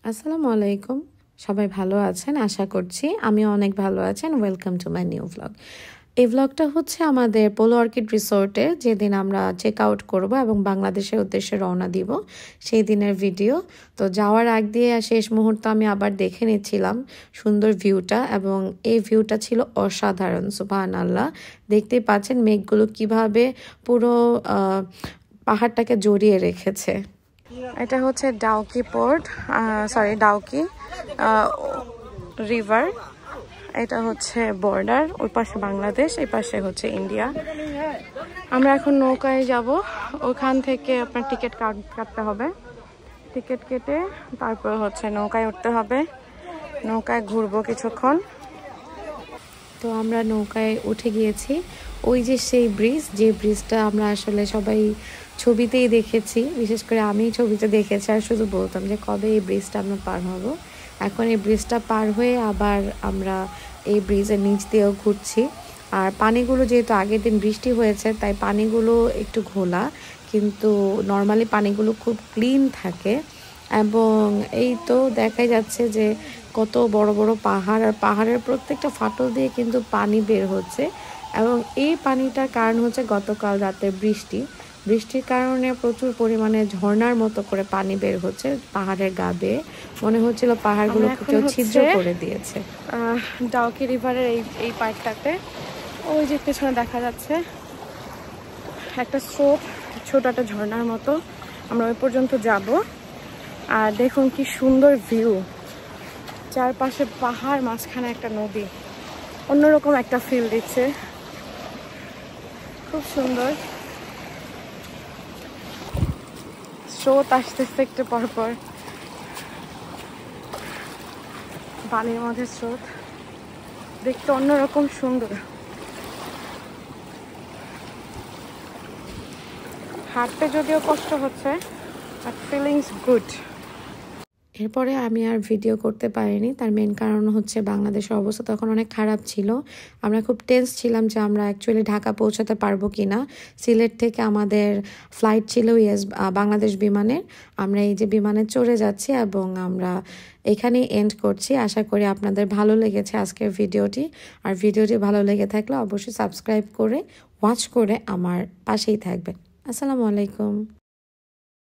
আসসালামু আলাইকুম, সবাই ভালো আছেন আশা করছি। আমিও অনেক ভালো আছেন। Welcome to my new vlog. এই ভ্লগটা হচ্ছে আমাদের পোলো অর্কিড রিসোর্টে যেদিন আমরা চেক আউট করবো এবং বাংলাদেশের উদ্দেশ্যে রওনা দিব সেই দিনের ভিডিও। তো যাওয়ার আগ দিয়ে শেষ মুহূর্তে আমি আবার দেখে নিচ্ছিলাম সুন্দর ভিউটা, এবং এই ভিউটা ছিল অসাধারণ। সুবহানাল্লাহ, দেখতেই পাচ্ছেন মেঘগুলো কিভাবে পুরো পাহাড়টাকে জড়িয়ে রেখেছে। এটা হচ্ছে ডাউকি পোর্ট, ডাউকি রিভার। এটা হচ্ছে বর্ডার, ওই পাশে বাংলাদেশ, এই পাশে হচ্ছে ইন্ডিয়া। আমরা এখন নৌকায় যাব। ওখান থেকে আপনার টিকিট কাটতে হবে। টিকিট কেটে তারপর হচ্ছে নৌকায় উঠতে হবে। নৌকায় ঘুরবো কিছুক্ষণ। তো আমরা নৌকায় উঠে গিয়েছি। ওই যে সেই ব্রিজ, যে ব্রিজটা আমরা আসলে সবাই ছবিতেই দেখেছি, বিশেষ করে আমি ছবিতে দেখেছি আর শুধু বলতাম যে কবে এই ব্রিজটা আমরা পার হব। এখন এই ব্রিজটা পার হয়ে আবার আমরা এই ব্রিজের নিচ দিয়েও ঘুরছি। আর পানিগুলো যেহেতু আগের দিন বৃষ্টি হয়েছে তাই পানিগুলো একটু ঘোলা, কিন্তু নর্মালি পানিগুলো খুব ক্লিন থাকে। এবং এই তো দেখাই যাচ্ছে যে কত বড় বড় পাহাড়, আর পাহাড়ের প্রত্যেকটা ফাটল দিয়ে কিন্তু পানি বের হচ্ছে। এবং এই পানিটার কারণ হচ্ছে গতকাল রাতের বৃষ্টির কারণে প্রচুর পরিমাণে ঝর্ণার মতো করে পানি বের হচ্ছে পাহাড়ের গা বেয়ে। মনে হচ্ছিল পাহাড়গুলো কেউ ছিদ্র করে দিয়েছে। ডাউকি রিভারের এই পার্টটাতে ওই যে পেছনে দেখা যাচ্ছে একটা স্রোত, ছোট একটা ঝর্ণার মতো। আমরা ওই পর্যন্ত যাব। আর দেখুন কি সুন্দর ভিউ, চারপাশে পাহাড়, মাঝখানে একটা নদী, অন্যরকম একটা ফিল দিচ্ছে, খুব সুন্দর। স্রোত আসতেছে একটু পরপর, বালির মধ্যে স্রোত, দেখতে অন্যরকম সুন্দর। হাঁটতে যদিও কষ্ট হচ্ছে, বাট ফিলিংস গুড। এরপরে আমি আর ভিডিও করতে পারিনি। তার মেন কারণ হচ্ছে বাংলাদেশের অবস্থা তখন অনেক খারাপ ছিল। আমরা খুব টেন্স ছিলাম যে আমরা অ্যাকচুয়ালি ঢাকা পৌঁছাতে পারবো কিনা। সিলেট থেকে আমাদের ফ্লাইট ছিল বাংলাদেশ বিমানের। আমরা এই যে বিমানে চড়ে যাচ্ছি এবং আমরা এখানেই এন্ড করছি। আশা করি আপনাদের ভালো লেগেছে আজকের ভিডিওটি। আর ভিডিওটি ভালো লেগে থাকলে অবশ্যই সাবস্ক্রাইব করে ওয়াচ করে আমার পাশেই থাকবেন। আসসালামু আলাইকুম।